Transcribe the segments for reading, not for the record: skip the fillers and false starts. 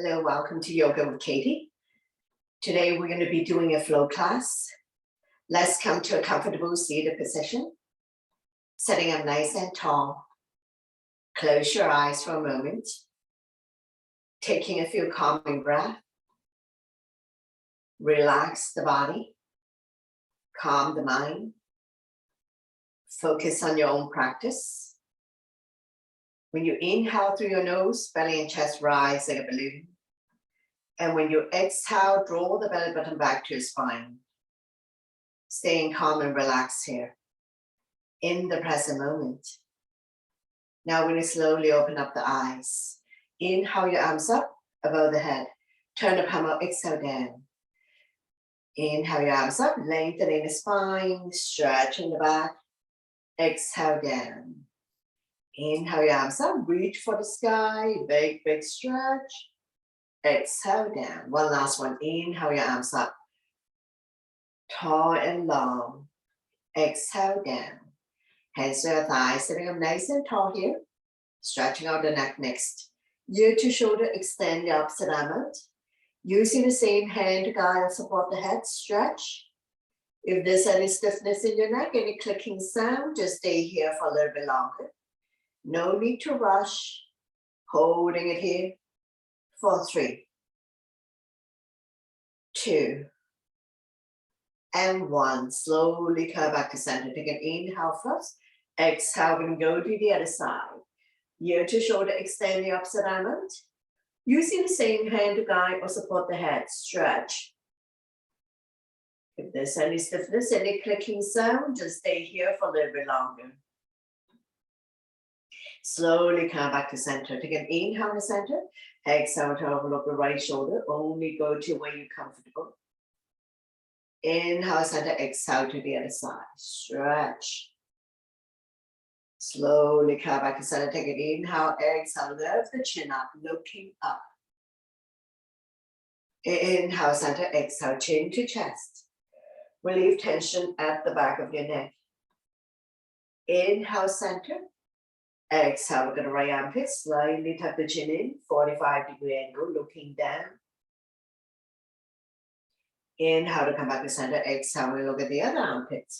Hello, welcome to Yoga with Katie. Today we're going to be doing a flow class. Let's come to a comfortable seated position. Sitting up nice and tall. Close your eyes for a moment. Taking a few calming breaths. Relax the body. Calm the mind. Focus on your own practice. When you inhale through your nose, belly and chest rise like a balloon. And when you exhale, draw the belly button back to your spine. Staying calm and relaxed here in the present moment. Now we're going to slowly open up the eyes. Inhale your arms up above the head. Turn the palm up, exhale down. Inhale your arms up, lengthening the spine, stretching the back. Exhale down. Inhale your arms up, reach for the sky, big stretch. Exhale down. One last one. Inhale your arms up. Tall and long. Exhale down. Hands to your thighs, sitting up nice and tall here. Stretching out the neck next. Ear to shoulder, extend the opposite arm out. Using the same hand to guide and support the head, stretch. If there's any stiffness in your neck, any clicking sound, just stay here for a little bit longer. No need to rush. Holding it here for 3, 2, and 1. Slowly come back to center. Take an inhale first. Exhale, and go to the other side. Ear to shoulder, extend the opposite arm out. Using the same hand to guide or support the head, stretch. If there's any stiffness, any clicking sound, just stay here for a little bit longer. Slowly come back to center. Take an inhale to center. Exhale to overlook the right shoulder. Only go to where you're comfortable. Inhale, center. Exhale to the other side. Stretch. Slowly come back to center. Take an inhale. Exhale. Lift the chin up. Looking up. Inhale, center. Exhale. Chin to chest. Relieve tension at the back of your neck. Inhale, center. Exhale, look at the right armpit. Slightly tuck the chin in. 45-degree angle. Looking down. Inhale to come back to center. Exhale, we look at the other armpit.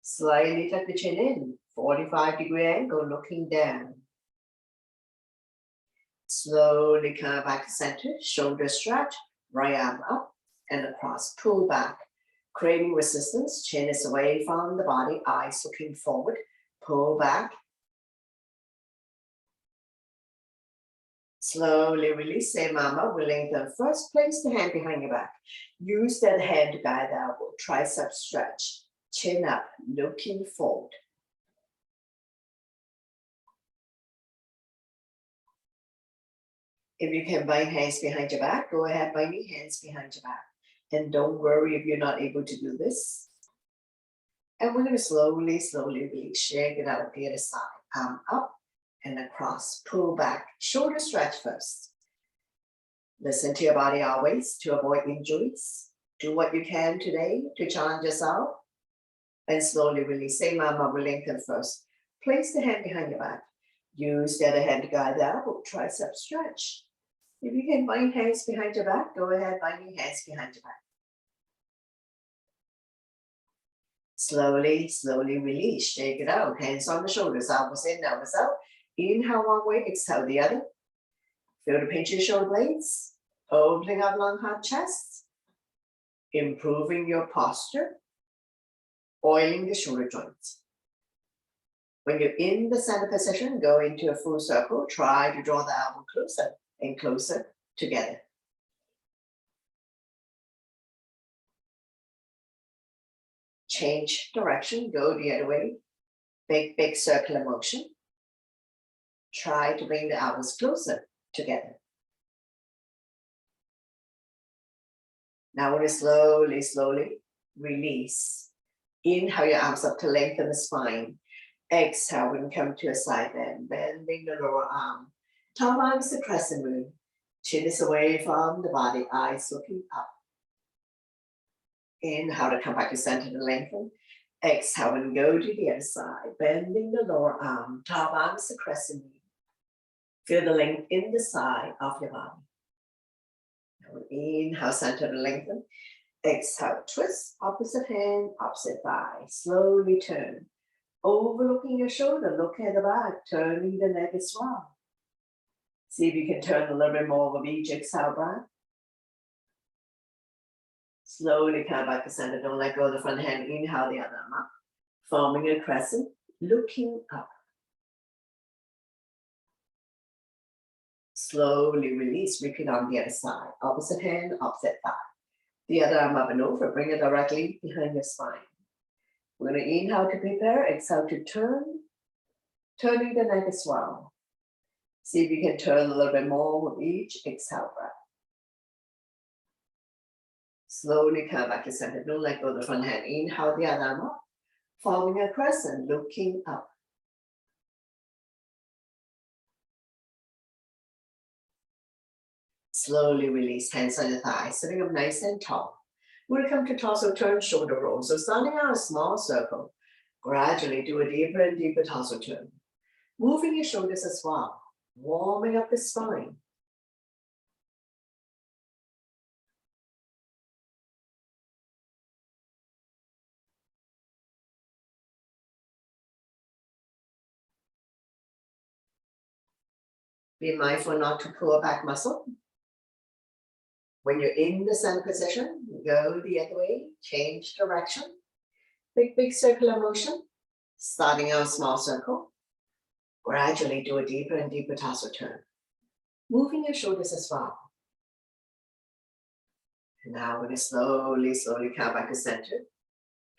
Slightly tuck the chin in. 45-degree angle. Looking down. Slowly come back to center. Shoulder stretch. Right arm up and across. Pull back. Creating resistance. Chin is away from the body. Eyes looking forward. Pull back. Slowly release. Say mama. We lengthen first. Place the hand behind your back. Use that hand to guide the elbow. Tricep stretch. Chin up. Looking forward. If you can bind hands behind your back, go ahead, bind your hands behind your back. And don't worry if you're not able to do this. And we're going to slowly release. Shake it out the other side. Arm up and across. Pull back. Shoulder stretch first. Listen to your body always to avoid injuries. Do what you can today to challenge yourself. And slowly release. Say mama, we lengthen first. Place the hand behind your back. Use the other hand to guide the elbow. Tricep stretch. If you can bind hands behind your back, go ahead, bind your hands behind your back. Slowly release. Shake it out. Hands on the shoulders. Elbows in, elbows out. Inhale one way, exhale the other. Feel the pinch of your shoulder blades. Opening up long, hard chest. Improving your posture. Oiling the shoulder joints. When you're in the center position, go into a full circle. Try to draw the elbow closer and closer together. Change direction, go the other way. Big circular motion. Try to bring the elbows closer together. Now we're going to slowly release. Inhale your arms up to lengthen the spine. Exhale, we can come to a side bend, bending the lower arm. Top arm is the crescent moon. Chin is away from the body, eyes looking up. Inhale to come back to center to lengthen. Exhale and go to the other side, bending the lower arm. Top arm is the crescent moon. Feel the length in the side of your body. Inhale, center to lengthen. Exhale, twist, opposite hand, opposite thigh. Slowly turn. Overlooking your shoulder, look at the back, turning the neck as well. See if you can turn a little bit more with each exhale breath. Slowly come back to center. Don't let go of the front hand. Inhale the other arm up. Forming a crescent, looking up. Slowly release, repeat on the other side. Opposite hand, opposite thigh. The other arm up and over, bring it directly behind your spine. We're going to inhale to prepare, exhale to turn, turning the neck as well. See if you can turn a little bit more with each exhale breath. Slowly come back to center. Don't let go of the front hand. Inhale the other arm up, forming a crescent, looking up. Slowly release, hands on the thighs, sitting up nice and tall. We're going to come to torso turn, shoulder roll. So starting out a small circle, gradually do a deeper and deeper torso turn. Moving your shoulders as well, warming up the spine. Be mindful not to pull a back muscle. When you're in the center position, go the other way, change direction. Big circular motion. Starting out small circle. Gradually do a deeper and deeper torso turn. Moving your shoulders as well. And now we're going to slowly come back to center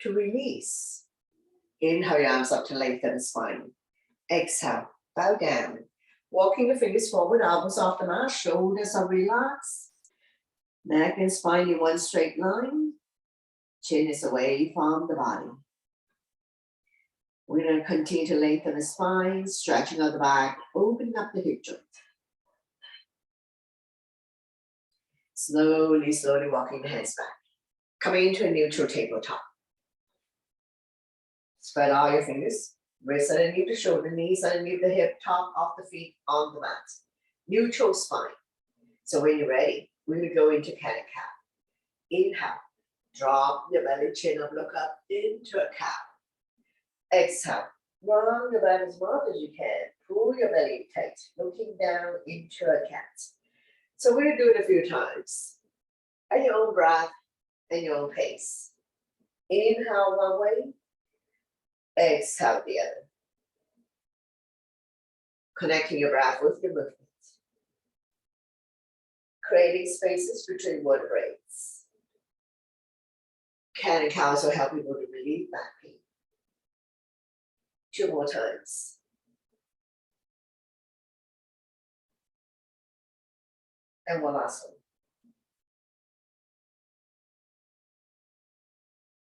to release. Inhale your arms up to lengthen the spine. Exhale, bow down. Walking the fingers forward, elbows off the mat, shoulders are relaxed. Neck and spine in one straight line. Chin is away from the body. We're going to continue to lengthen the spine, stretching out the back, opening up the hip joint. Slowly walking the hands back. Coming into a neutral tabletop. Spread all your fingers. Wrists underneath the shoulder, knees underneath the hip, top of the feet on the mat. Neutral spine. So when you're ready, we're going to go into cat and cow. Inhale, drop your belly, chin up, look up into a cow. Exhale, round your back as much as you can. Pull your belly tight, looking down into a cat. So we're going to do it a few times. At your own breath and your own pace. Inhale one way. Exhale the other. Connecting your breath with your movement. Creating spaces between vertebrae. Cat and cow also help people to relieve back pain. 2 more times. And one last one.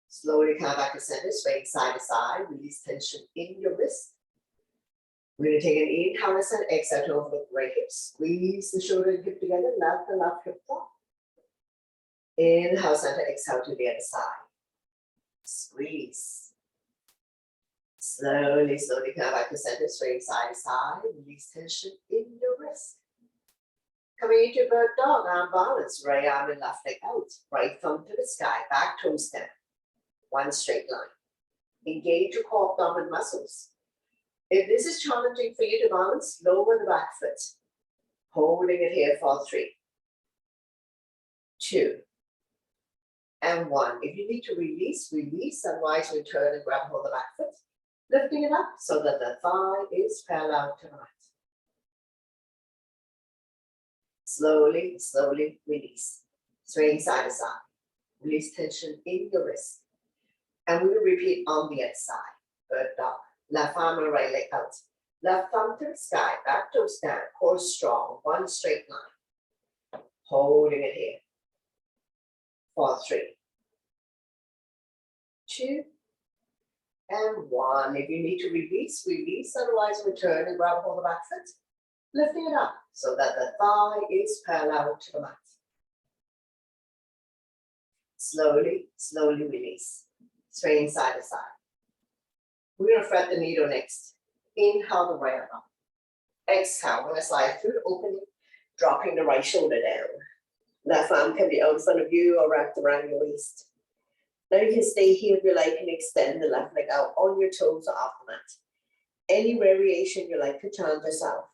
Slowly come back to center, swaying side to side, release tension in your wrist. We're going to take an inhale and exhale to overlook the right hip. Squeeze the shoulder and hip together, left the left hip drop. Inhale, center, exhale to the other side. Squeeze. Slowly come back to center, swaying side to side, release tension in your wrist. Coming into bird dog, arm balance, right arm and left leg out, right thumb to the sky, back toes down. One straight line. Engage your core abdomen muscles. If this is challenging for you to balance, lower the back foot. Holding it here for 3, 2, and 1. If you need to release, otherwise return and grab hold of the back foot. Lifting it up so that the thigh is parallel to the mat. Slowly release. Swaying side to side. Release tension in your wrist. And we will repeat on the other side. Bird dog. Left arm and right leg out. Left thumb to the sky. Back toes down. Core strong. One straight line. Holding it here. For 3, 2, and 1. If you need to release. Otherwise, return and grab hold of the back foot. Lifting it up so that the thigh is parallel to the mat. Slowly release. Swaying side to side. We're going to thread the needle next. Inhale the right arm up. Exhale, we're going to slide through the opening, dropping the right shoulder down. Left arm can be out in front of you or wrapped around your waist. Now you can stay here if you like and extend the left leg out on your toes or off the mat. Any variation you like to challenge yourself.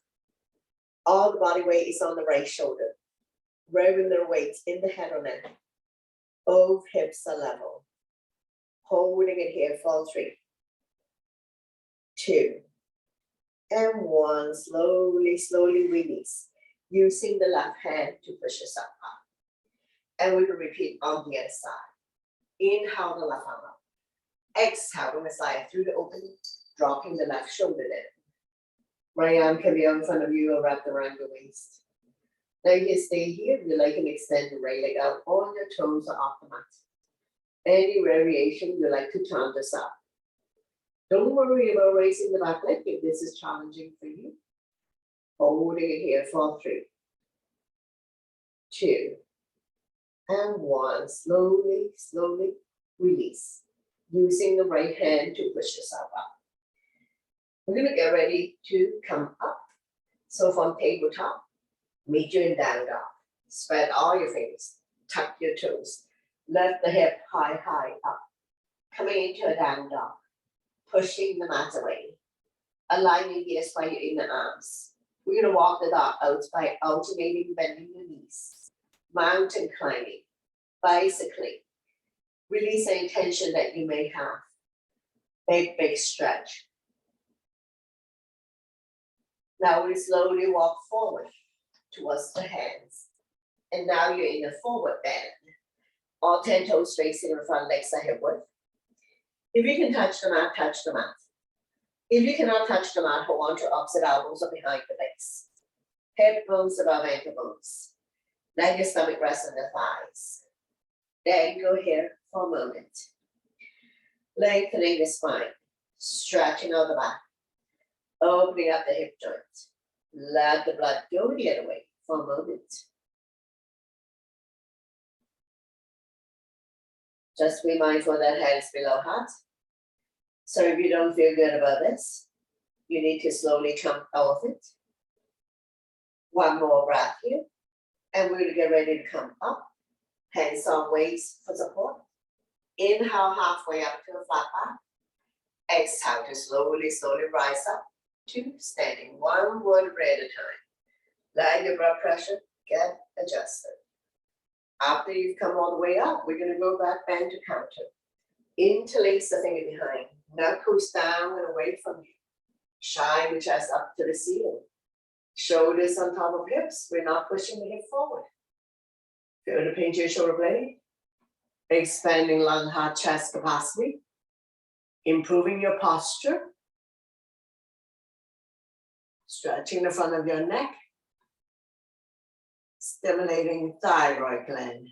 All the body weight is on the right shoulder. Regular weight in the head or neck. Both hips are level. Holding it here for 3, 2, and 1. Slowly, slowly release. Using the left hand to push yourself up. And we will repeat on the other side. Inhale the left arm up. Exhale from the side through the opening, dropping the left shoulder down. Right arm can be in front of you or wrapped around your waist. Now you can stay here if you like and extend the right leg out on your toes or off the mat. Any variation you like to challenge yourself. Don't worry about raising the back leg if this is challenging for you. Holding it here for 3, 2, and 1. Slowly, slowly release. Using the right hand to push yourself up. We're going to get ready to come up. So from tabletop, meet you in down dog. Spread all your fingers. Tuck your toes. Lift the hip high, high up. Coming into a down dog. Pushing the mat away. Aligning gears by your inner arms. We're going to walk the dog out by alternating bending the knees. Mountain climbing. Bicycling. Release any tension that you may have. Big, big stretch. Now we slowly walk forward towards the hands. And now you're in a forward bend. All 10 toes facing in front, legs are hip width. If you can touch the mat, touch the mat. If you cannot touch the mat, hold on to opposite elbows or behind the legs. Hip bones above ankle bones. Let your stomach rest on the thighs. Then go here for a moment. Lengthening the spine. Stretching out the back. Opening up the hip joint. Let the blood go the other way for a moment. Just be mindful that hands below heart. So if you don't feel good about this, you need to slowly come out of it. One more breath here. And we're going to get ready to come up. Hands on waist for support. Inhale halfway up to a flat back. Exhale to slowly, slowly rise up to standing. One vertebra at a time. Let your blood pressure get adjusted. After you've come all the way up, we're going to go back bend to counter. Interlace the finger behind. Now push down and away from you. Shine the chest up to the ceiling. Shoulders on top of hips. We're not pushing the hip forward. Feel the pain to your shoulder blade. Expanding lung, heart, chest capacity. Improving your posture. Stretching the front of your neck. Stimulating thyroid gland.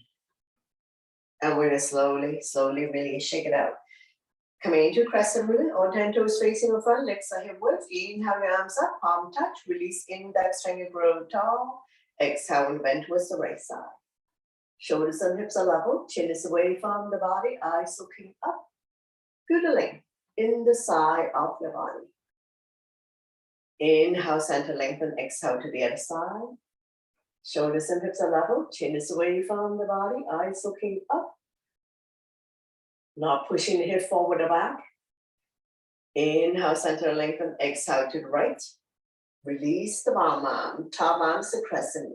And we're going to slowly, slowly really shake it out. Coming into crescent moon, all 10 toes facing in front, legs are hip width. Inhale your arms up, palm touch, release index finger, grow tall. Exhale and bend towards the right side. Shoulders and hips are level, chin is away from the body, eyes looking up. Feel the length in the side of your body. Inhale, center lengthen, exhale to the other side. Shoulders and hips are level, chin is away from the body, eyes looking up. Not pushing the hip forward or back. Inhale, center lengthen, exhale to the right. Release the bottom arm, top arms to crescent.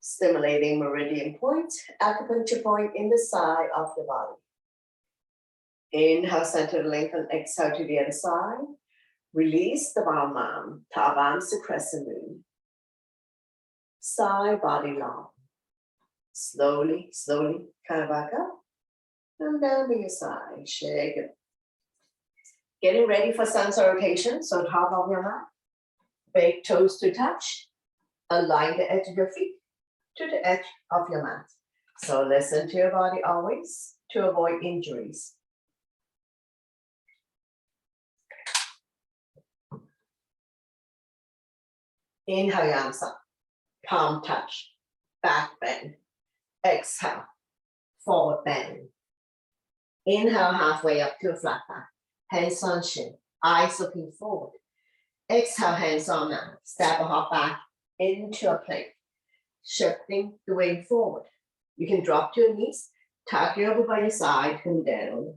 Stimulating meridian point, acupuncture point in the side of the body. Inhale, center lengthen, exhale to the other side. Release the bottom arm, top arms to crescent moon. Side body long. Slowly, slowly, come back up. And down to your side, shake it. Getting ready for sun rotation, so top of your mat. Big toes to touch. Align the edge of your feet to the edge of your mat. So listen to your body always to avoid injuries. Inhale your arms up. Palm touch. Back bend. Exhale. Forward bend. Inhale halfway up to a flat back. Hands on shin. Eyes looking forward. Exhale, hands on now. Step or hop back into a plank. shifting the weight forward. You can drop to your knees, tuck your elbow by your side and down.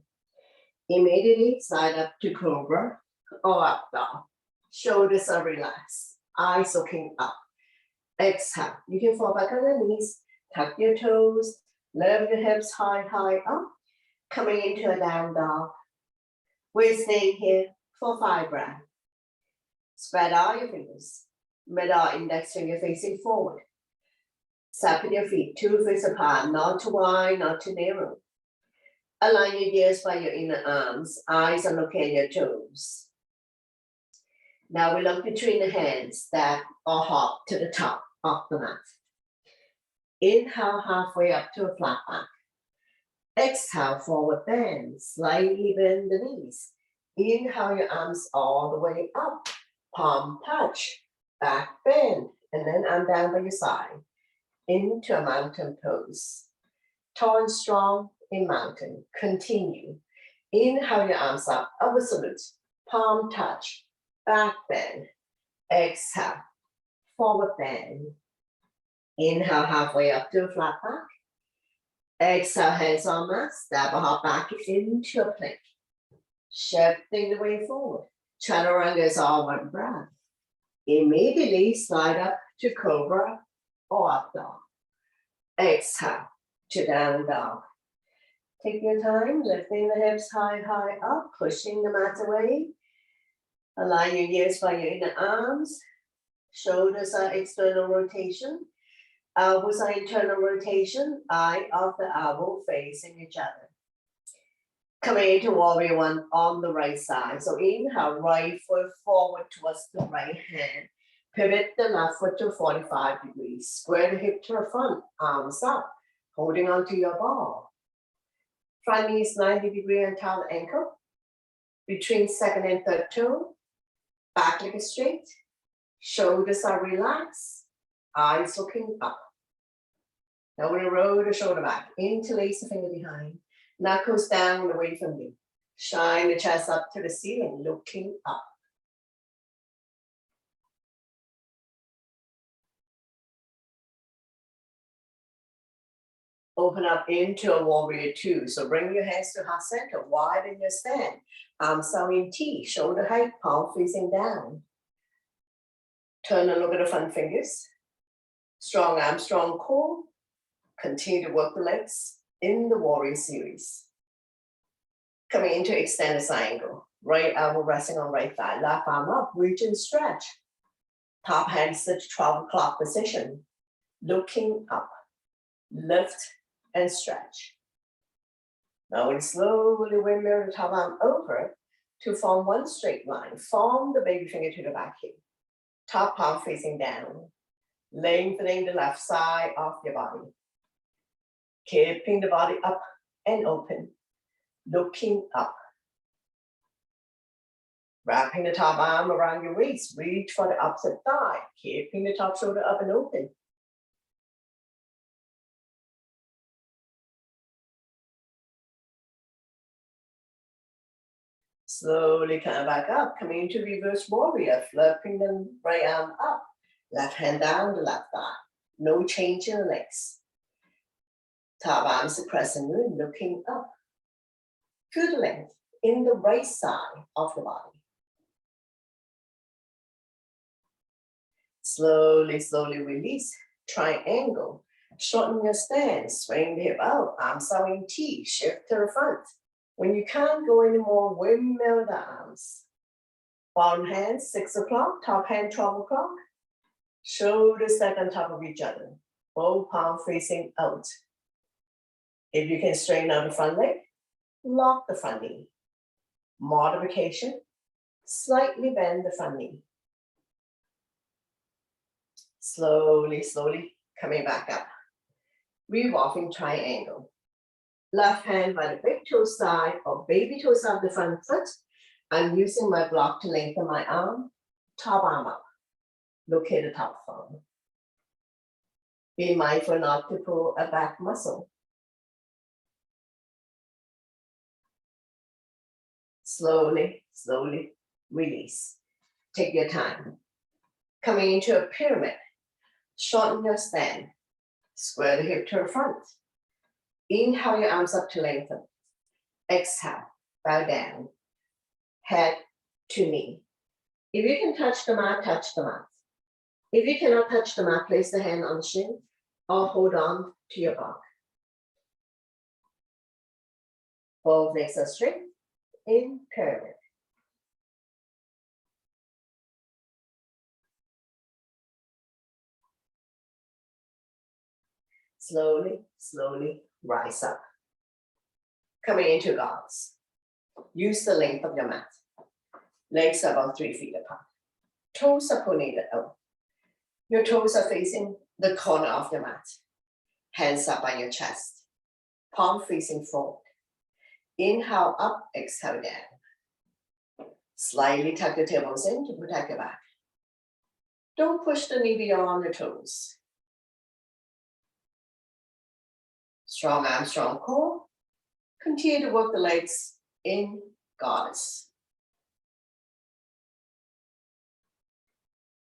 Immediately slide up to cobra or up dog. Shoulders are relaxed, eyes looking up. Exhale, you can fall back on your knees, tuck your toes, lift your hips high up, coming into a down dog. We're staying here for 5 breaths. Spread out your fingers, middle index finger facing forward. Separate your feet 2 feet apart, not too wide, not too narrow. Align your ears by your inner arms, eyes are looking at your toes. Now we look between the hands, step or hop to the top of the mat. Inhale halfway up to a flat back. Exhale, forward bend, slightly bend the knees. Inhale your arms all the way up, palm touch, back bend, and then arm down by your side, into a mountain pose. Tall and strong in mountain, continue. Inhale your arms up, absolute, palm touch, back bend. Exhale, forward bend. Inhale halfway up to a flat back. Exhale, hands on mat, step or hop back into a plank. Shifting the way forward. Chaturanga is all one breath. Immediately slide up to cobra or up dog. Exhale to down dog. Take your time, lifting the hips high up, pushing the mat away. Align your ears by your inner arms. Shoulders are external rotation. Elbows are internal rotation. Eye of the elbow facing each other. Coming into warrior 1 on the right side. So inhale, right foot forward towards the right hand. Pivot the left foot to 45 degrees. Square the hip to the front, arms up, holding onto your ball. Front knee is 90 degrees on top of the ankle. Between second and third toe. Back leg is straight. Shoulders are relaxed. Eyes looking up. Now we'll roll the shoulder back. Interlace the finger behind. Knuckles down away from you. Shine the chest up to the ceiling, looking up. Open up into a warrior 2. So bring your hands to heart center, widen your stand. Arms are in T, shoulder height, palm facing down. Turn and look at the front fingers. Strong arm, strong core. Continue to work the legs in the warrior series. Coming into extended side angle. Right elbow resting on right thigh, left arm up, reach and stretch. Top hand sit 12 o'clock position. Looking up. Lift and stretch. Now we slowly windmill the top arm over to form one straight line. Form the baby finger to the back heel. Top palm facing down. Lengthening the left side of your body. Keeping the body up and open. Looking up. Wrapping the top arm around your waist. Reach for the opposite thigh. Keeping the top shoulder up and open. Slowly come back up, coming into reverse warrior, flipping the right arm up, left hand down the left thigh. No change in the legs. Top arm is crescent moon, looking up. Feel the length in the right side of the body. Slowly release, triangle. Shorten your stance, swing the hip out, arms are in T, shift to the front. When you can't go anymore, windmill the arms. Bottom hand, 6 o'clock, top hand, 12 o'clock. Shoulders stack on top of each other. Both palms facing out. If you can straighten out the front leg, lock the front knee. Modification, slightly bend the front knee. Slowly coming back up. Revolving triangle. Left hand by the big toe side or baby toe side of the front foot. I'm using my block to lengthen my arm. Top arm up. Locate the top thumb. Be mindful not to pull a back muscle. Slowly release. Take your time. Coming into a pyramid. Shorten your stand. Square the hip to the front. Inhale your arms up to lengthen. Exhale, bow down. Head to knee. If you can touch the mat, touch the mat. If you cannot touch the mat, place the hand on the shin or hold on to your back. Both legs are straight in pyramid. Slowly, slowly rise up. Coming into gods. Use the length of your mat. Legs are about 3 feet apart. Toes are pointed out. Your toes are facing the corner of your mat. Hands up by your chest. Palm facing forward. Inhale up, exhale down. Slightly tuck the tailbones in to protect your back. Don't push the knee beyond the toes. Strong arm, strong core. Continue to work the legs in goddess.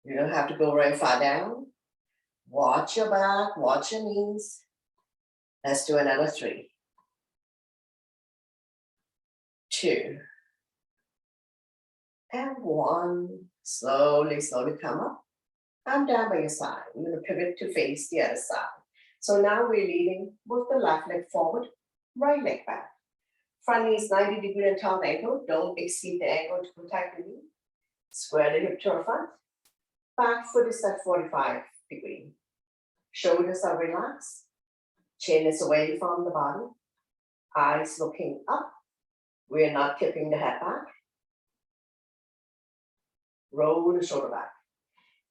You don't have to go very far down. Watch your back, watch your knees. Let's do another 3. 2. And 1. Slowly, slowly come up. Arm down by your side. You're going to pivot to face the other side. So now we're leading with the left leg forward, right leg back. Front knee is 90 degree on top ankle. Don't exceed the ankle to protect the knee. Square the hip to the front. Back foot is at 45 degree. Shoulders are relaxed. Chin is away from the body. Eyes looking up. We're not tipping the head back. Roll the shoulder back.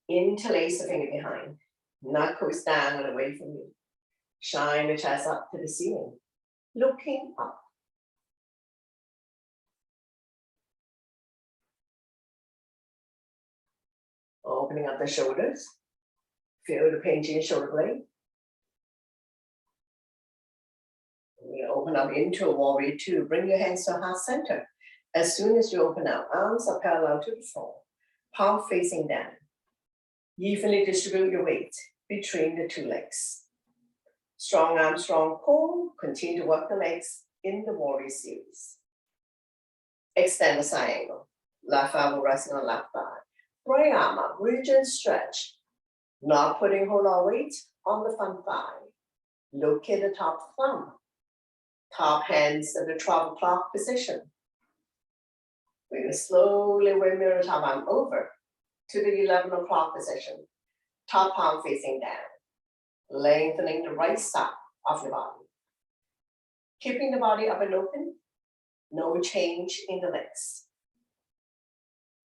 Interlace the finger behind. Knuckles down and away from you. Shine the chest up to the ceiling. Looking up. Opening up the shoulders. Feel the pinch in shoulder blade. We open up into a warrior 2. Bring your hands to heart center. As soon as you open up, arms are parallel to the floor. Palm facing down. Evenly distribute your weight between the 2 legs. Strong arm, strong core. Continue to work the legs in the warrior series. Extend the side angle. Left elbow resting on left thigh. Right arm up, reach and stretch. Not putting whole lot of weight on the front thigh. Look at the top thumb. Top hands in the 12 o'clock position. We're going to slowly windmill the top arm over to the 11 o'clock position. Top palm facing down. Lengthening the right side of your body. Keeping the body up and open. No change in the legs.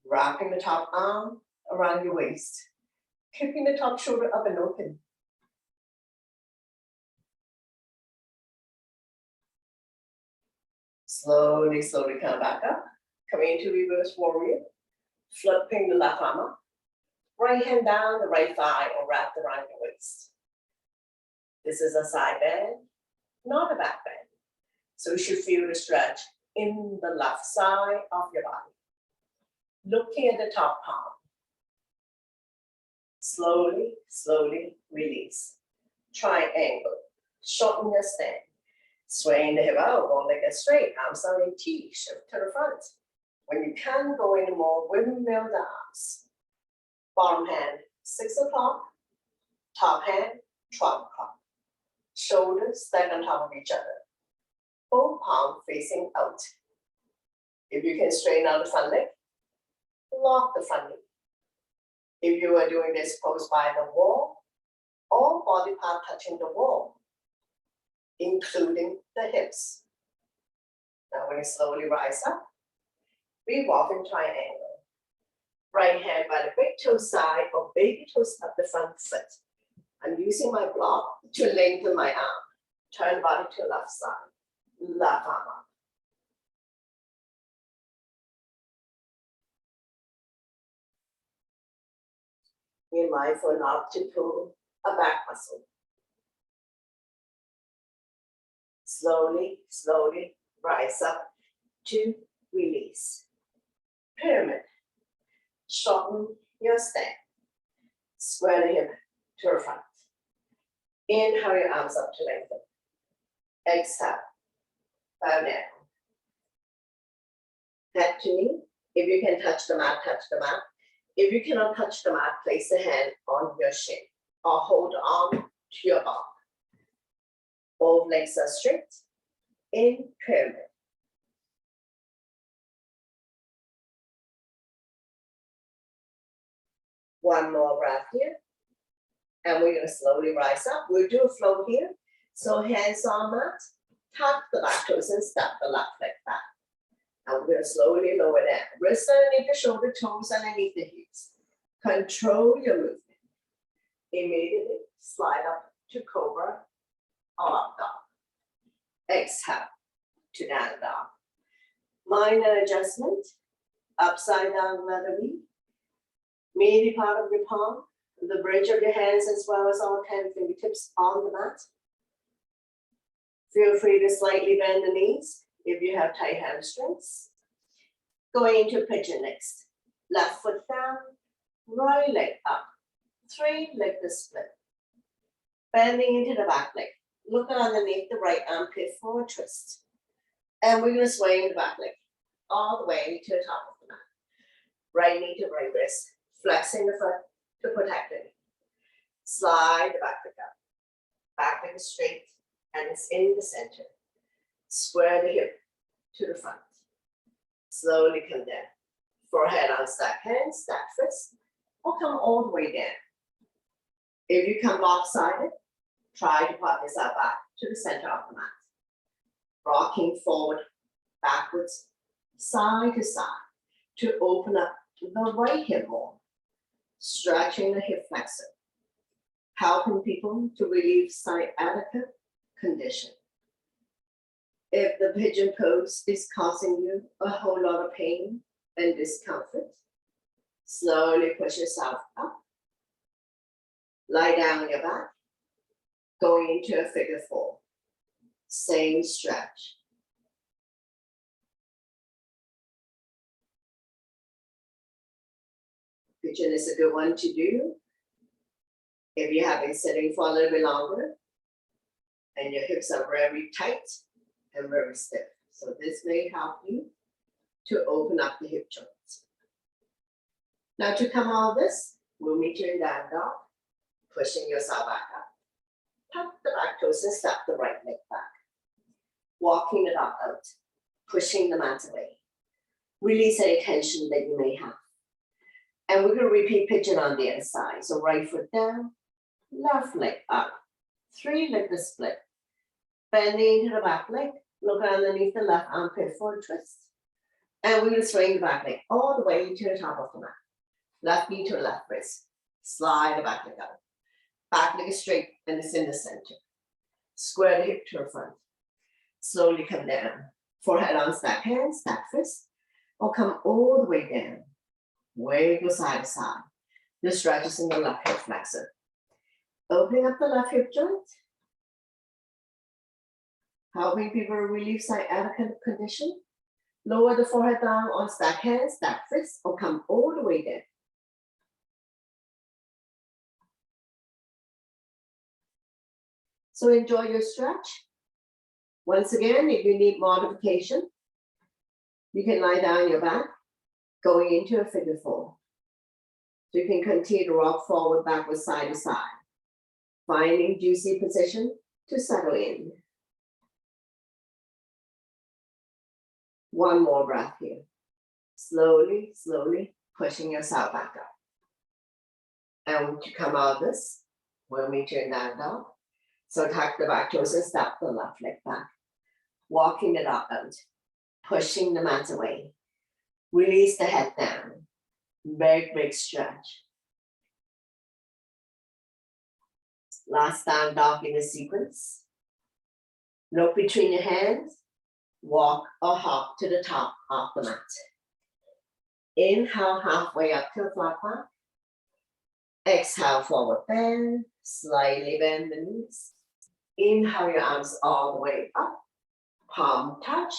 Wrapping the top arm around your waist. Keeping the top shoulder up and open. Slowly, slowly come back up. Coming into reverse warrior. Flipping the left arm up. Right hand down the right thigh or wrap around your waist. This is a side bend, not a back bend. So you should feel the stretch in the left side of your body. Looking at the top palm. Slowly, slowly release. Triangle. Shorten your stand. Swaying the hip out, one leg is straight. Arms are in T. Shift to the front. When you can't go anymore, windmill the arms. Bottom hand, 6 o'clock. Top hand, 12 o'clock. Shoulders stacked on top of each other. Both palms facing out. If you can straighten out the front leg, lock the front knee. If you are doing this close by the wall, all body part touching the wall, including the hips. Now when you slowly rise up, revolving triangle. Right hand by the big toe side or baby toes up the front foot. I'm using my block to lengthen my arm. Turn body to left side, left arm up. Be mindful not to pull a back muscle. Slowly, slowly rise up to release. Pyramid. Shorten your stand. Square the hip to the front. Inhale your arms up to lengthen. Exhale. Bow down. Head to knee. If you can touch the mat, touch the mat. If you cannot touch the mat, place a hand on your shin or hold on to your arm. Both legs are straight. In pyramid. One more breath here. And we're going to slowly rise up. We'll do a flow here. So hands on mat, tuck the back toes and step the left leg back. And we're going to slowly lower down. Wrists underneath the shoulder, toes underneath the hips. Control your movement. Immediately slide up to cobra or up dog. Exhale to down dog. Minor adjustment. Upside down leather V. Meaty part of your palm. The bridge of your hands as well as all 10 fingertips on the mat. Feel free to slightly bend the knees if you have tight hamstrings. Going into pigeon next. Left foot down, right leg up. 3, leg the split. Bending into the back leg. Look underneath the right armpit for a twist. And we're going to sway in the back leg all the way to the top of the mat. Right knee to right wrist. Flexing the foot to protect it. Slide the back leg up. Back leg is straight and it's in the center. Square the hip to the front. Slowly come down. Forehead on stack hands, stack fists, or come all the way down. If you come lopsided, try to pop yourself back to the center of the mat. Rocking forward, backwards, side to side to open up the right hip more. Stretching the hip flexor. Helping people to relieve sciatica condition. If the pigeon pose is causing you a whole lot of pain and discomfort, slowly push yourself up. Lie down on your back, going into a figure 4. Same stretch. Pigeon is a good one to do if you have been sitting for a little bit longer and your hips are very tight and very stiff. So this may help you to open up the hip joints. Now to come out of this, we'll meet you in down dog, pushing yourself back up. Tuck the back toes and step the right leg back. Walking the dog out, pushing the mat away. Release any tension that you may have. And we're going to repeat pigeon on the other side. So right foot down, left leg up. 3, leg the split. Bending into the back leg. Look underneath the left armpit for a twist. And we're going to swing the back leg all the way to the top of the mat. Left knee to the left wrist. Slide the back leg out. Back leg is straight and it's in the center. Square the hip to the front. Slowly come down. Forehead on stack hands, stack fist. Or come all the way down. Wiggle side to side. The stretches in the left hip flexor. Opening up the left hip joint. Helping people relieve sciatica condition. Lower the forehead down on stack hands, stack fists, or come all the way down. So enjoy your stretch. Once again, if you need modification, you can lie down on your back, going into a figure 4. So you can continue to rock forward, backward, side to side, finding juicy position to settle in. One more breath here. Slowly, slowly pushing yourself back up. And to come out of this, we'll meet you in down dog. So tuck the back toes and step the left leg back. Walking it up out, pushing the mat away. Release the head down. Big, big stretch. Last down dog in the sequence. Look between your hands. Walk or hop to the top of the mat. Inhale halfway up to a flat back. Exhale forward bend. Slightly bend the knees. Inhale your arms all the way up. Palm touch.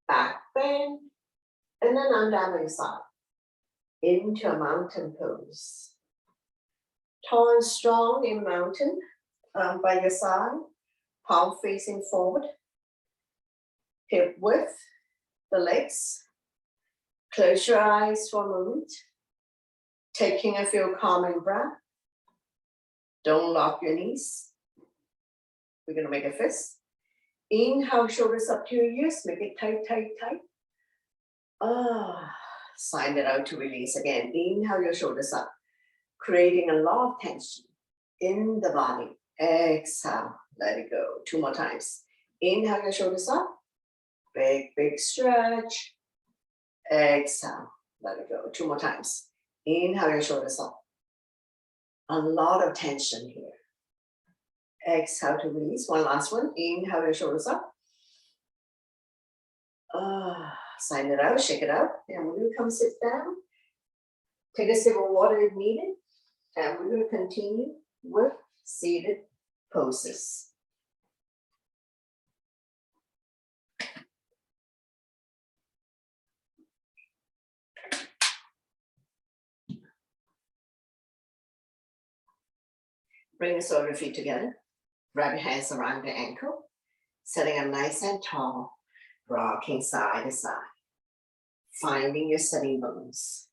Back bend. And then on down your side. Into a mountain pose. Tall and strong in mountain. by your side, palm facing forward, hip width, the legs. Close your eyes for a moment, taking a few calming breath. Don't lock your knees. We're gonna make a fist. Inhale, shoulders up to your ears, make it tight, tight, tight. Sign it out to release again. Inhale your shoulders up, creating a lot of tension in the body. Exhale, let it go. 2 more times. Inhale your shoulders up, big, big stretch. Exhale, let it go. 2 more times. Inhale your shoulders up. A lot of tension here. Exhale to release. One last one. Inhale your shoulders up. Sign it out, shake it out. And we're going to come sit down. Take a sip of water if needed. And we're going to continue with seated poses. Bring the soles of your feet together. Wrap your hands around the ankle. Sitting up nice and tall. Rocking side to side. Finding your sitting bones.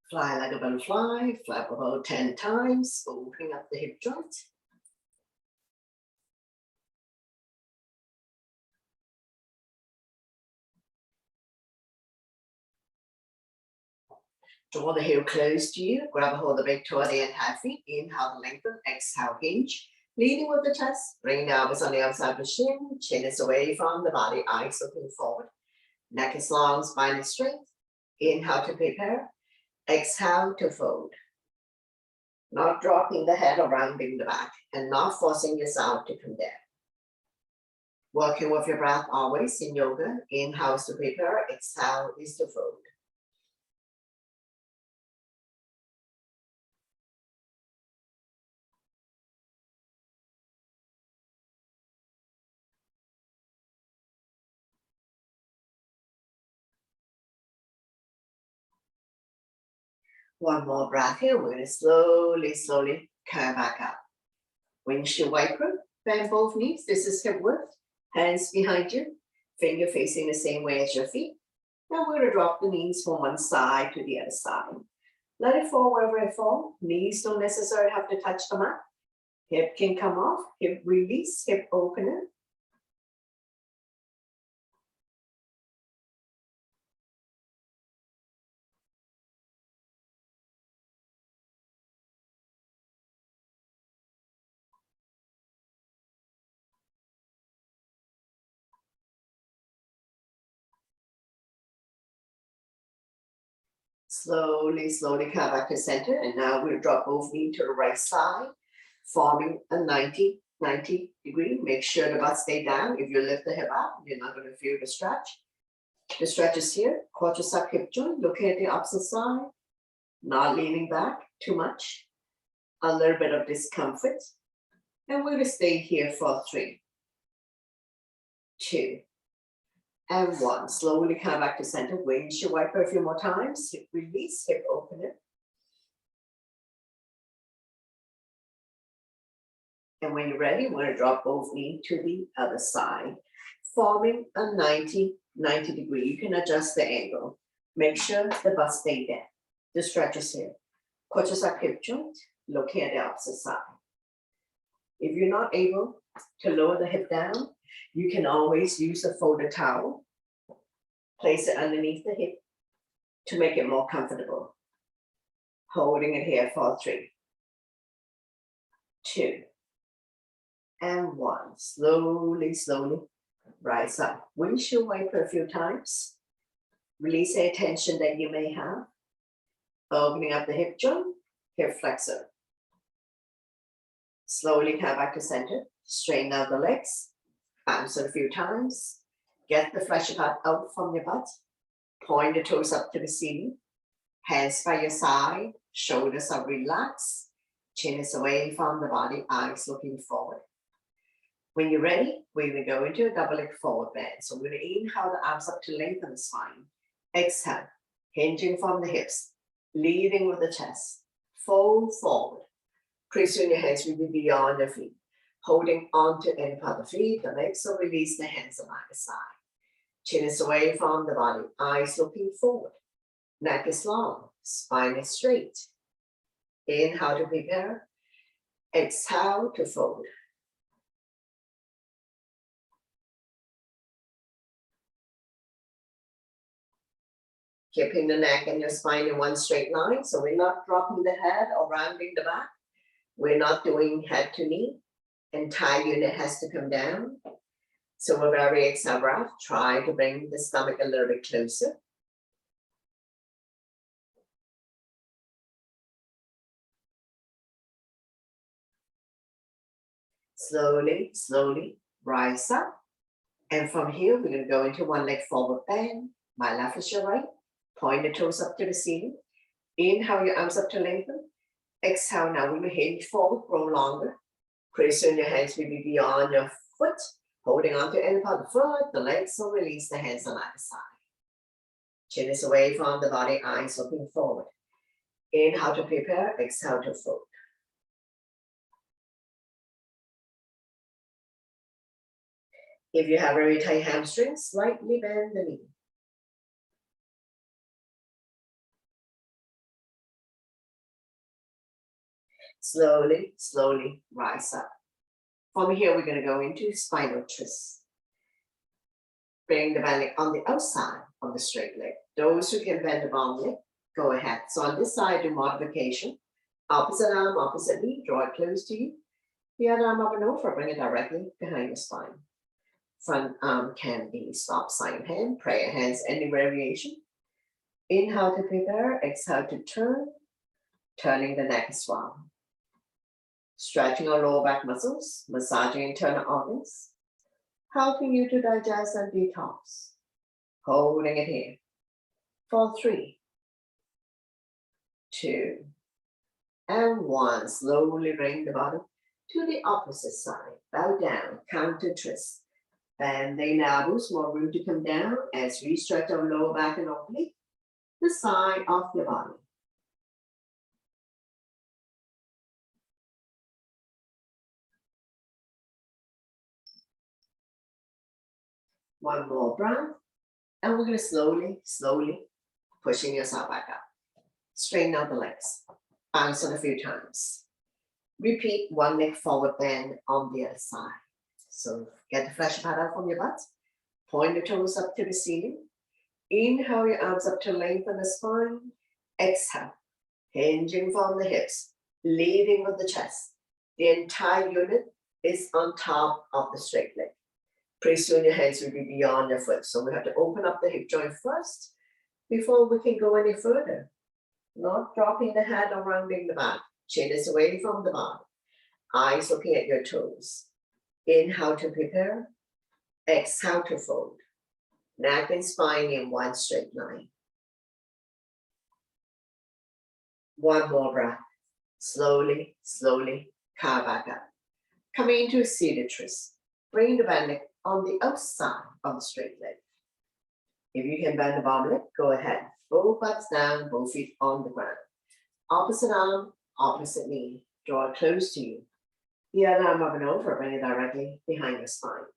Fly like a butterfly. Flap about 10 times. Opening up the hip joint. Draw the heel close to you. Grab a hold of the big toe of the entire feet. Inhale to lengthen. Exhale, hinge. Leaning with the chest. Bring the elbows on the outside of the shin. Chin is away from the body. Eyes looking forward. Neck is long, spine is straight. Inhale to prepare. Exhale to fold. Not dropping the head or rounding the back. And not forcing yourself to come down. Working with your breath always in yoga. Inhale is to prepare. Exhale is to fold. One more breath here. We're going to slowly, slowly come back up. Windshield wiper, bend both knees. This is hip width. Hands behind you. Finger facing the same way as your feet. Now we're going to drop the knees from one side to the other side. Let it fall wherever it falls. Knees don't necessarily have to touch the mat. Hip can come off. Hip release. Hip opener. Slowly, slowly come back to center. And now we'll drop both knees to the right side, forming a 90 degree. Make sure the butt stay down. If you lift the hip up, you're not going to feel the stretch. The stretch is here. Quadricep hip joint. Looking at the opposite side. Not leaning back too much. A little bit of discomfort. And we're going to stay here for 3, 2, and 1. Slowly come back to center. Windshield wiper a few more times. Hip release, hip opener. And when you're ready, we're going to drop both knees to the other side, forming a 90 degree. You can adjust the angle. Make sure the butt stay there. The stretch is here. Quadricep hip joint. Looking at the opposite side. If you're not able to lower the hip down, you can always use a folded towel. Place it underneath the hip to make it more comfortable. Holding it here for 3, 2, and 1. Slowly, slowly rise up. Windshield wiper a few times. Release any tension that you may have. Opening up the hip joint, hip flexor. Slowly come back to center. Straighten out the legs. Bounce it a few times. Get the flesh part out from your butt. Point the toes up to the ceiling. Hands by your side. Shoulders are relaxed. Chin is away from the body. Eyes looking forward. When you're ready, we're gonna go into a double leg forward bend. So we're gonna inhale the arms up to lengthen the spine. Exhale, hinging from the hips, leading with the chest. Fold forward. Press your hands will be beyond your feet. Holding on to any part of the feet, the legs, so release the hands on either side. Chin is away from the body, eyes looking forward. Neck is long, spine is straight. Inhale to prepare. Exhale to fold. Keeping the neck and your spine in one straight line, so we're not dropping the head or rounding the back. We're not doing head to knee. Entire unit has to come down. So with every exhale breath, try to bring the stomach a little bit closer. Slowly, slowly rise up. And from here, we're going to go into one leg forward bend. My left is your right. Point the toes up to the ceiling. Inhale your arms up to lengthen. Exhale, now we will hinge forward, grow longer. Press on your hands will be beyond your foot. Holding on to any part of the foot, the legs, so release the hands on either side. Chin is away from the body, eyes looking forward. Inhale to prepare, exhale to fold. If you have very tight hamstrings, slightly bend the knee. Slowly, slowly rise up. From here, we're going to go into spinal twist. Bring the belly on the outside of the straight leg. Those who can bend the bottom leg, go ahead. So on this side, do modification. Opposite arm, opposite knee, draw it close to you. The other arm up and over, bring it directly behind your spine. Front arm can be stop sign hand, prayer hands, any variation. Inhale to prepare, exhale to turn, turning the neck as well. Stretching our lower back muscles, massaging internal organs, helping you to digest and detox. Holding it here for 3, 2, and 1. Slowly bring the body to the opposite side. Bow down, counter twist. Bend the elbows, more room to come down as we stretch our lower back and oblique, the side of the body. One more breath, and we're going to slowly, slowly pushing yourself back up. Straighten out the legs. Bounce on a few times. Repeat one leg forward bend on the other side. So get the flesh pad out from your butt. Point the toes up to the ceiling. Inhale your arms up to lengthen the spine. Exhale, hinging from the hips, leading with the chest. The entire unit is on top of the straight leg. Press on your hands will be beyond your foot. So we have to open up the hip joint first before we can go any further. Not dropping the head or rounding the back. Chin is away from the body. Eyes looking at your toes. Inhale to prepare. Exhale to fold. Neck and spine in one straight line. One more breath. Slowly, slowly, carve back up. Coming into a seated twist. Bring the bend leg on the outside of the straight leg. If you can bend the bottom leg, go ahead. Both butts down, both feet on the ground. Opposite arm, opposite knee. Draw it close to you. The other arm up and over, bring it directly behind your spine.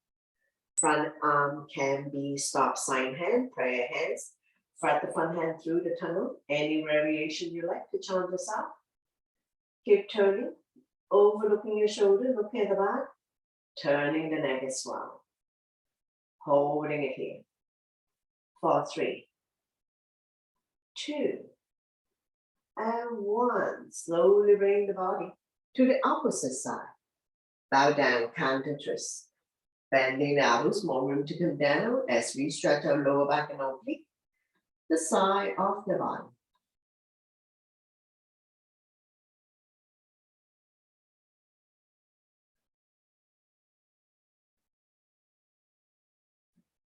Front arm can be stop sign hand, prayer hands. Fret the front hand through the tunnel. Any variation you like to chant this out. Keep turning, overlooking your shoulder, looking at the back. Turning the neck as well. Holding it here. For 3, 2, and 1. Slowly bring the body to the opposite side. Bow down, counter twist. Bending the elbows, more room to come down as we stretch our lower back and oblique, the side of the body.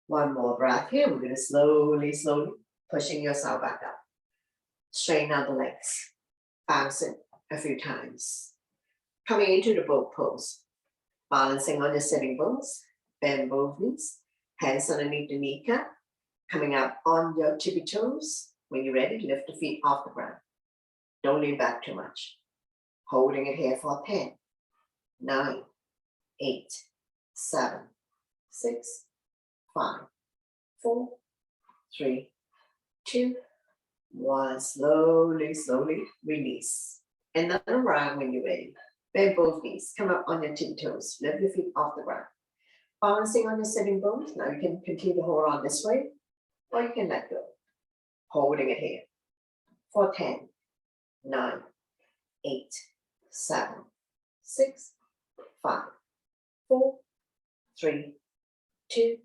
One more breath here. We're going to slowly, slowly pushing yourself back up. Straighten out the legs. Bounce it a few times. Coming into the boat pose. Balancing on your sitting bones, bend both knees, hands underneath the kneecap, coming up on your tippy toes. When you're ready, lift the feet off the ground. Don't lean back too much. Holding it here for 10, 9, 8, 7, 6, 5, 4, 3, 2, 1. Slowly, slowly release. Another round when you're ready. Bend both knees, come up on your tippy toes, lift your feet off the ground. Balancing on your sitting bones. Now you can continue to hold on this way, or you can let go. Holding it here for 10, 9, 8, 7, 6, 5, 4, 3, 2,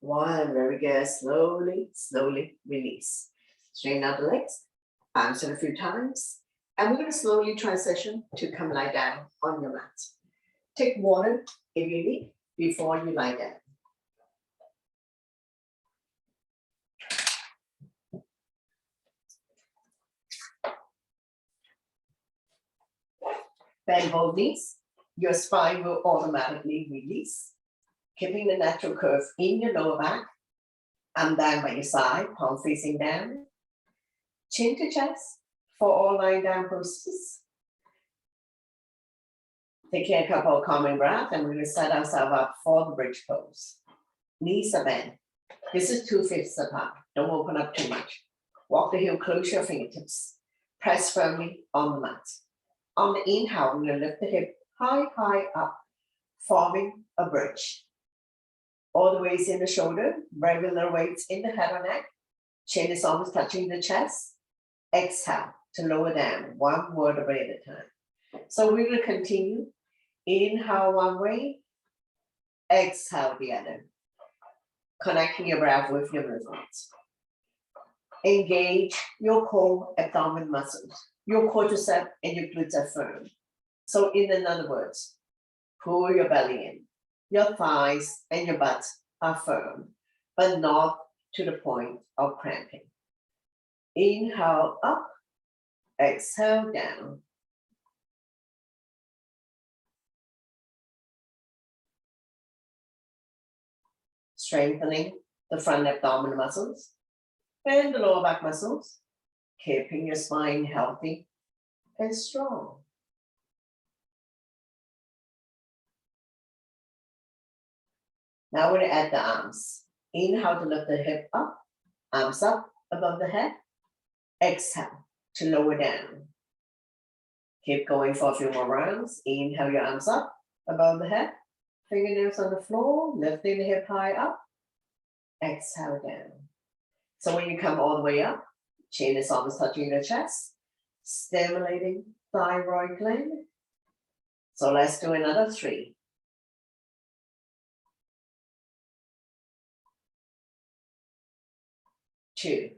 1. Very good. Slowly, slowly release. Straighten out the legs, bounce it a few times, and we're going to slowly transition to come lie down on your mat. Take water if you need before you lie down. Bend both knees. Your spine will automatically release, keeping the natural curve in your lower back. Arm down by your side, palm facing down. Chin to chest for all lying down poses. Taking a couple of calming breaths, and we're going to set ourselves up for the bridge pose. Knees are bent. This is 2/5 apart. Don't open up too much. Walk the heel, close your fingertips. Press firmly on the mat. On the inhale, we're going to lift the hip high, high up, forming a bridge. All the weights in the shoulder, very little weights in the head or neck. Chin is almost touching the chest. Exhale to lower down, one vertebrae at a time. So we're going to continue. Inhale one way, exhale the other. Connecting your breath with your movements. Engage your core abdomen muscles. Your quadricep and your glutes are firm. So in other words, pull your belly in. Your thighs and your butt are firm, but not to the point of cramping. Inhale up, exhale down. Strengthening the front abdominal muscles and the lower back muscles, keeping your spine healthy and strong. Now we're going to add the arms. Inhale to lift the hip up, arms up above the head. Exhale to lower down. Keep going for a few more rounds. Inhale your arms up above the head. Fingernails on the floor, lifting the hip high up. Exhale down. So when you come all the way up, chin is almost touching the chest, stimulating thyroid gland. So let's do another 3. 2.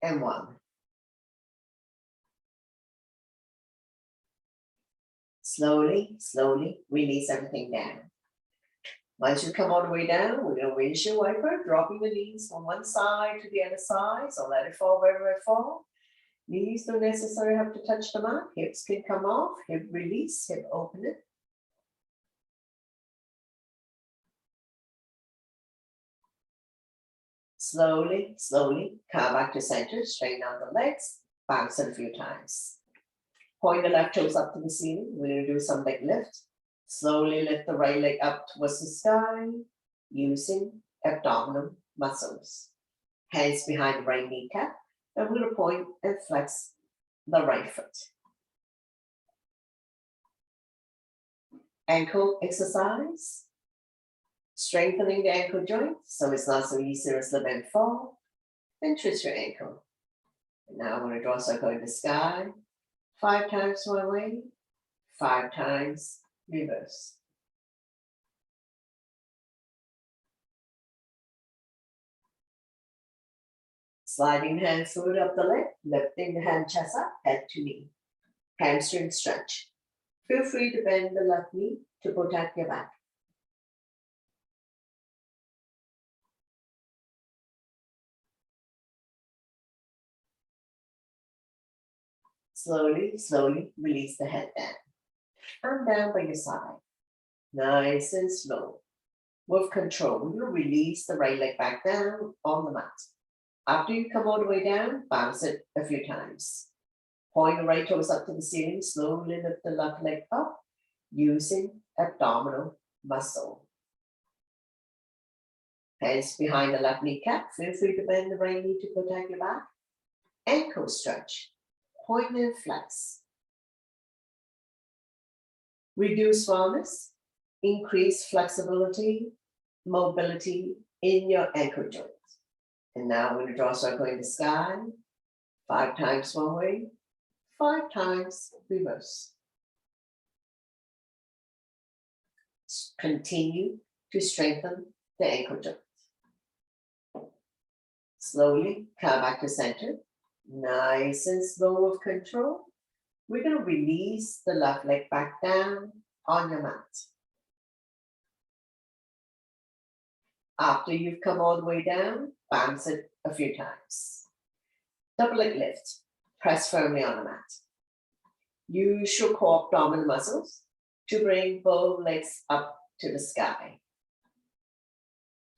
And 1. Slowly, slowly release everything down. Once you come all the way down, we're going to windshield wiper, dropping the knees from one side to the other side. So let it fall wherever it falls. Knees don't necessarily have to touch the mat. Hips can come off, hip release, hip open it. Slowly, slowly come back to center, straighten out the legs, bounce it a few times. Point the left toes up to the ceiling. We're going to do some leg lift. Slowly lift the right leg up towards the sky using abdominal muscles. Hands behind the right kneecap. And we're going to point and flex the right foot. Ankle exercise. Strengthening the ankle joint so it's not so easy to slip and fall. Then twist your ankle. And now I'm going to draw a circle in the sky. 5 times one way, 5 times reverse. Sliding hands forward up the leg, lifting the hand chest up, head to knee. Hamstring stretch. Feel free to bend the left knee to protect your back. Slowly, slowly release the head down. And down by your side. Nice and slow. With control, you release the right leg back down on the mat. After you come all the way down, bounce it a few times. Point the right toes up to the ceiling, slowly lift the left leg up using abdominal muscle. Hands behind the left kneecap. Feel free to bend the right knee to protect your back. Ankle stretch. Point and flex. Reduce soreness. Increase flexibility, mobility in your ankle joints. And now we're going to draw a circle in the sky. 5 times one way, 5 times reverse. Continue to strengthen the ankle joints. Slowly come back to center. Nice and slow with control. We're going to release the left leg back down on your mat. After you've come all the way down, bounce it a few times. Double leg lift. Press firmly on the mat. Use your core abdominal muscles to bring both legs up to the sky.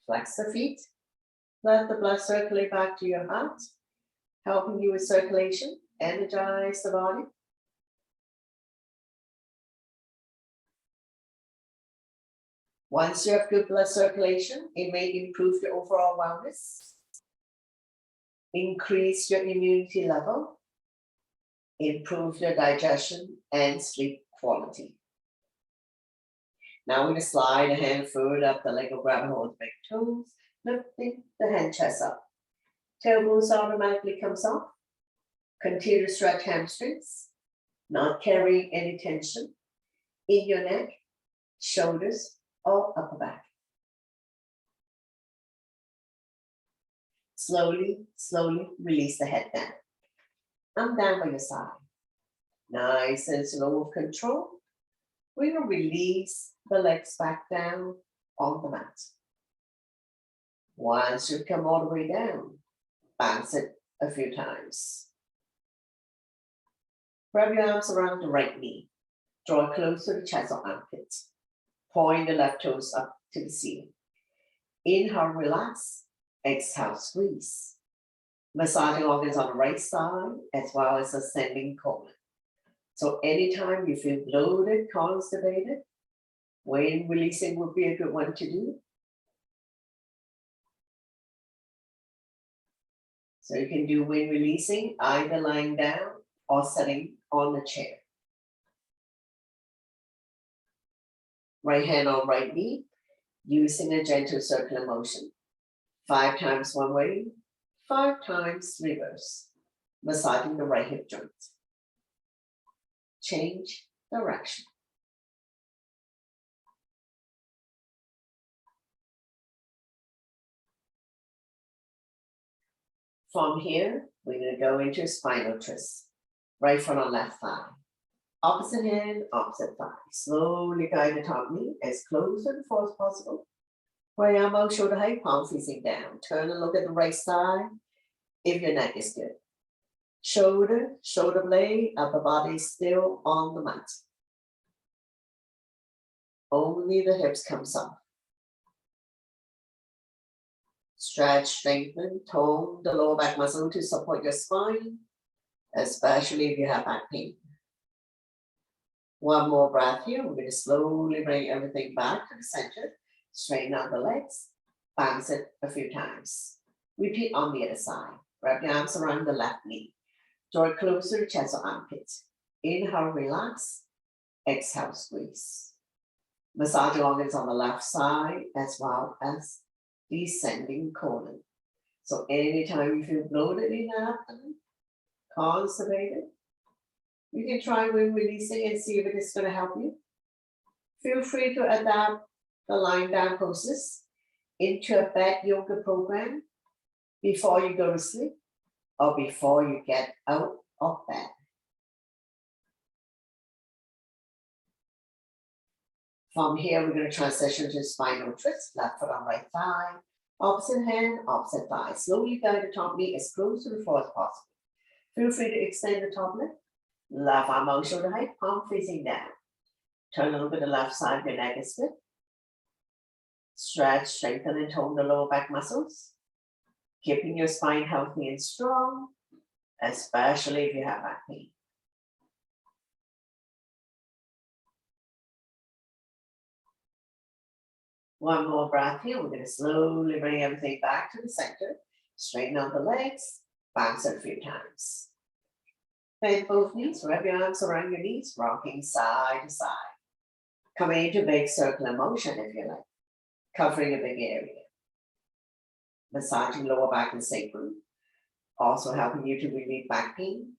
Flex the feet. Let the blood circulate back to your heart, helping you with circulation. Energize the body. Once you have good blood circulation, it may improve your overall wellness, increase your immunity level, improve your digestion and sleep quality. Now we're going to slide a hand further up the leg or grab and hold the big toes, lifting the hand chest up. Tailbones automatically comes off. Continue to stretch hamstrings, not carrying any tension in your neck, shoulders, or upper back. Slowly, slowly release the head down. And down by your side. Nice and slow with control. We will release the legs back down on the mat. Once you come all the way down, bounce it a few times. Grab your arms around the right knee. Draw close to the chest or armpit. Point the left toes up to the ceiling. Inhale, relax. Exhale, squeeze. Massaging organs on the right side as well as ascending colon. So anytime you feel bloated, constipated, when releasing would be a good one to do. So you can do when releasing, either lying down or sitting on the chair. Right hand on right knee, using a gentle circular motion. 5 times one way, 5 times reverse. Massaging the right hip joint. Change direction. From here, we're going to go into spinal twist. Right foot on left thigh. Opposite hand, opposite thigh. Slowly guide the top knee as close to the floor as possible. Right arm out, shoulder height, palm facing down. Turn and look at the right side if your neck is good. Shoulder, shoulder blade, upper body still on the mat. Only the hips come soft. Stretch, strengthen, tone the lower back muscle to support your spine, especially if you have back pain. One more breath here. We're going to slowly bring everything back to the center. Straighten out the legs. Bounce it a few times. Repeat on the other side. Wrap your arms around the left knee. Draw it closer to chest or armpits. Inhale, relax. Exhale, squeeze. Massage organs on the left side as well as descending colon. So anytime you feel bloated in the abdomen, constipated, you can try when releasing and see if it is going to help you. Feel free to adapt the lying down poses into a bed yoga program before you go to sleep or before you get out of bed. From here, we're going to transition to spinal twist, left foot on right thigh, opposite hand, opposite thigh. Slowly guide the top knee as close to the floor as possible. Feel free to extend the top leg Left arm out shoulder height, palm facing down. Turn over to the left side of your neck is split. Stretch, strengthen and tone the lower back muscles. Keeping your spine healthy and strong, especially if you have back pain. One more breath here. We're going to slowly bring everything back to the center. Straighten out the legs, bounce it a few times. Bend both knees, wrap your arms around your knees, rocking side to side. Coming into big circular motion if you like, covering a big area. Massaging lower back and sacrum, also helping you to relieve back pain.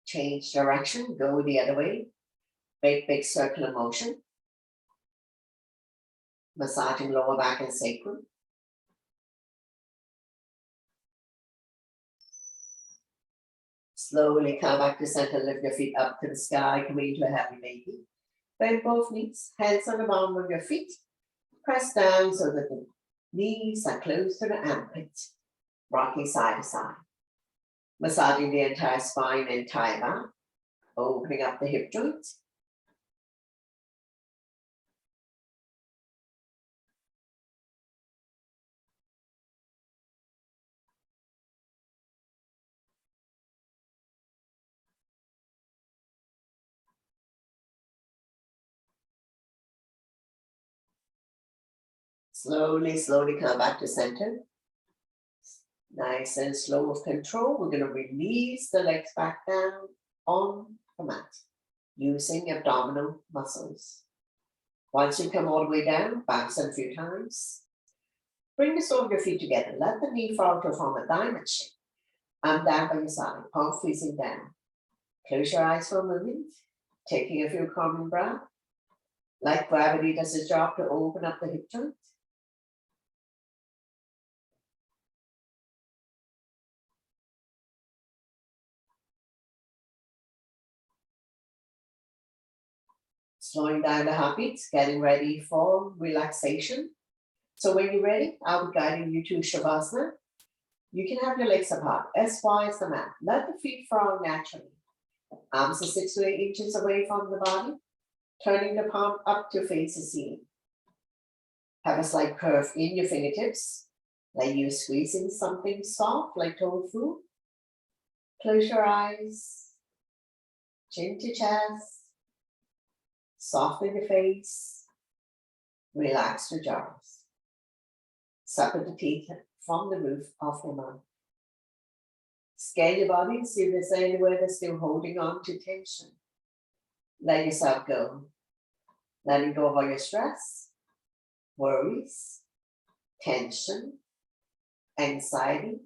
Change direction, go the other way. Big circular motion. Massaging lower back and sacrum. Slowly come back to center, lift your feet up to the sky, coming into a happy baby. Bend both knees, hands on the bottom of your feet. Press down so that the knees are close to the armpit. Rocking side to side. Massaging the entire spine and entire back. Opening up the hip joints. Slowly come back to center. Nice and slow with control. We're going to release the legs back down on the mat using abdominal muscles. Once you come all the way down, bounce it a few times. Bring the sole of your feet together. Let the knee fall to form a diamond shape. Arm down by your side, palm facing down. Close your eyes for a moment, taking a few calming breaths. Like gravity does its job to open up the hip joint. Slowing down the heartbeats, getting ready for relaxation. So when you're ready, I'll be guiding you to Shavasana. You can have your legs apart, as wide as the mat. Let the feet fall naturally. Arms are 6 to 8 inches away from the body, turning the palm up to face the ceiling. Have a slight curve in your fingertips, like you're squeezing something soft, like tofu. Close your eyes, chin to chest. Soften your face, relax your jaws. Separate the teeth from the roof of your mouth. Scan your body, see if there's anywhere that's still holding on to tension. Let yourself go. Letting go of all your stress, worries, tension, anxiety,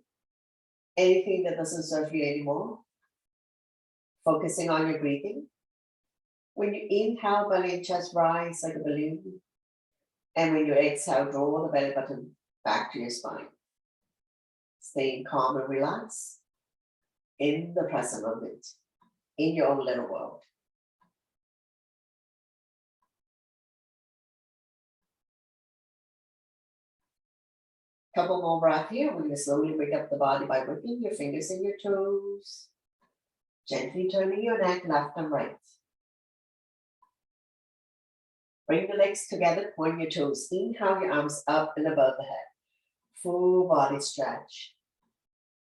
anything that doesn't serve you anymore. Focusing on your breathing. When you inhale, belly and chest rise like a balloon. And when you exhale, draw the belly button back to your spine. Staying calm and relaxed in the present moment, in your own little world. Couple more breaths here. We're going to slowly wake up the body by whipping your fingers and your toes. Gently turning your neck left and right. Bring the legs together, point your toes. Inhale your arms up and above the head. Full body stretch.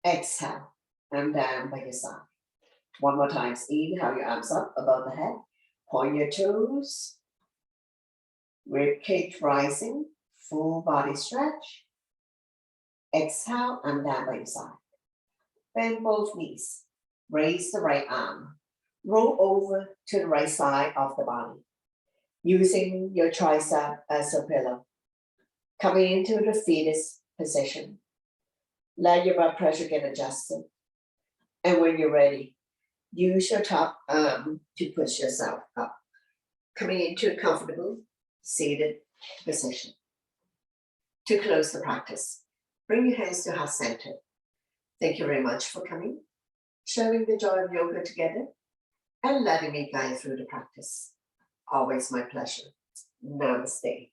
Exhale, and down by your side. One more time. Inhale your arms up above the head. Point your toes. Rib cage rising. Full body stretch. Exhale, and down by your side. Bend both knees. Raise the right arm. Roll over to the right side of the body. Using your tricep as a pillow. Coming into the fetus position. Let your blood pressure get adjusted. And when you're ready, use your top arm to push yourself up. Coming into a comfortable seated position. To close the practice, bring your hands to heart center. Thank you very much for coming. sharing the joy of yoga together, and letting me guide through the practice. Always my pleasure. Namaste.